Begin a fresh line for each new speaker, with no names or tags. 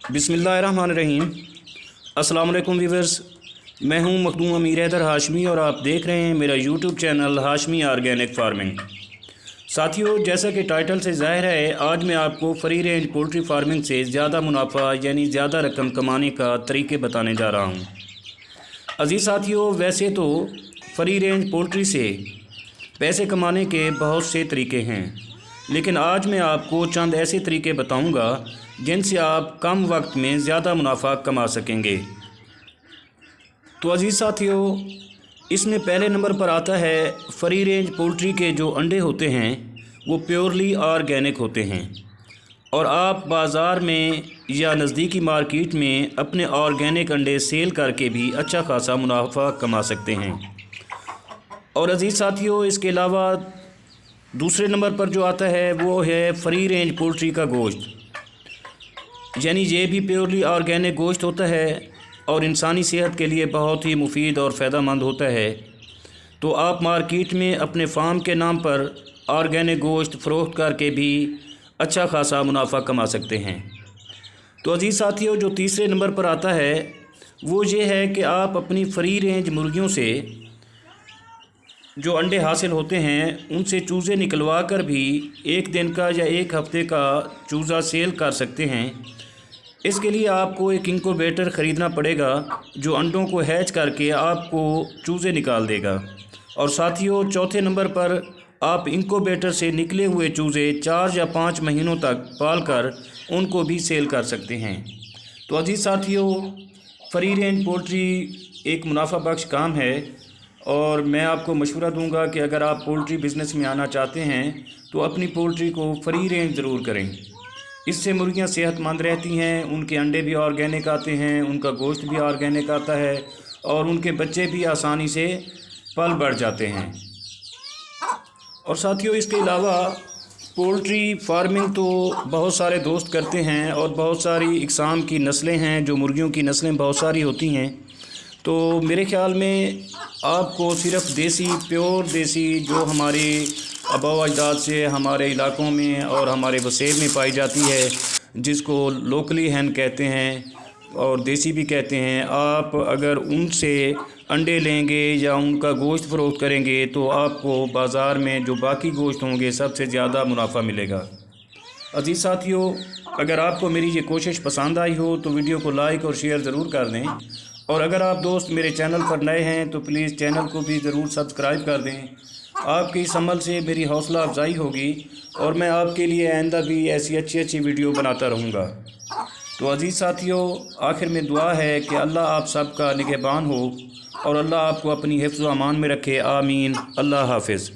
बिस्मिल्लाहिर्रहमानिर्रहीम। अस्सलाम वालेकुम व्यूअर्स, मैं हूं मखदूम अमीर हैदर हाशमी और आप देख रहे हैं मेरा YouTube channel Hashmi organic farming. साथियों, जैसा कि टाइटल से ज़ाहिर है, आज मैं आपको फ्री रेंज पोल्ट्री फार्मिंग से ज़्यादा मुनाफा यानी ज़्यादा रकम कमाने का तरीके बताने जा रहा हूं। अजीज़ साथियों, वैसे तो फ्री रेंज पोल्ट्री से पैसे कमाने के बहुत से तरीके हैं, लेकिन आज मैं आपको चंद ऐसे तरीके बताऊंगा जिनसे आप कम वक्त में ज़्यादा मुनाफा कमा सकेंगे। तो अजीज़ साथियों, इसमें पहले नंबर पर आता है फ्री रेंज पोल्ट्री के जो अंडे होते हैं वो प्योरली ऑर्गेनिक होते हैं और आप बाज़ार में या नज़दीकी मार्केट में अपने ऑर्गेनिक अंडे सेल करके भी अच्छा खासा मुनाफा कमा सकते हैं। और अजीज़ साथियों, इसके अलावा दूसरे नंबर पर जो आता है वो है फ्री रेंज पोल्ट्री का गोश्त, यानी ये भी प्योरली ऑर्गेनिक गोश्त होता है और इंसानी सेहत के लिए बहुत ही मुफीद और फ़ायदेमंद होता है। तो आप मार्केट में अपने फार्म के नाम पर ऑर्गेनिक गोश्त फ़रोख्त करके भी अच्छा खासा मुनाफा कमा सकते हैं। तो अजीज़ साथियों, जो तीसरे नंबर पर आता है वो ये है कि आप अपनी फ्री रेंज मुर्गियों से जो अंडे हासिल होते हैं उनसे चूज़े निकलवा कर भी एक दिन का या एक हफ़्ते का चूज़ा सेल कर सकते हैं। इसके लिए आपको एक इंक्यूबेटर ख़रीदना पड़ेगा जो अंडों को हैच करके आपको चूज़े निकाल देगा। और साथियों, चौथे नंबर पर आप इंक्यूबेटर से निकले हुए चूज़े 4 या 5 महीनों तक पाल कर उनको भी सेल कर सकते हैं। तो अजीज़ साथियों, फ्री रेंज पोल्ट्री एक मुनाफा बख्श काम है और मैं आपको मशवरा दूंगा कि अगर आप पोल्ट्री बिज़नेस में आना चाहते हैं तो अपनी पोल्ट्री को फ्री रेंज ज़रूर करें। इससे मुर्गियां सेहतमंद रहती हैं, उनके अंडे भी ऑर्गेनिक आते हैं, उनका गोश्त भी ऑर्गेनिक आता है और उनके बच्चे भी आसानी से पल बढ़ जाते हैं। और साथियों, इसके अलावा पोल्ट्री फार्मिंग तो बहुत सारे दोस्त करते हैं और बहुत सारी इकसाम की नस्लें हैं, जो मुर्गियों की नस्लें बहुत सारी होती हैं। तो मेरे ख़्याल में आपको सिर्फ़ देसी, प्योर देसी जो हमारी आबा अजदाद से हमारे इलाकों में और हमारे वसेब में पाई जाती है, जिसको लोकली हैन कहते हैं और देसी भी कहते हैं, आप अगर उनसे अंडे लेंगे या उनका गोश्त फ़रोख्त करेंगे तो आपको बाज़ार में जो बाकी गोश्त होंगे सबसे ज़्यादा मुनाफा मिलेगा। अजीज़ साथियों, अगर आपको मेरी ये कोशिश पसंद आई हो तो वीडियो को लाइक और शेयर ज़रूर कर दें, और अगर आप दोस्त मेरे चैनल पर नए हैं तो प्लीज़ चैनल को भी ज़रूर सब्सक्राइब कर दें। आपकी इस अमल से मेरी हौसला अफजाई होगी और मैं आपके लिए आइंदा भी ऐसी अच्छी वीडियो बनाता रहूँगा। तो अजीज़ साथियों, आखिर में दुआ है कि अल्लाह आप सबका निगहबान हो और अल्लाह आपको अपनी हिफ्ज़ व अमान में रखे। आमीन। अल्लाह हाफ़िज़।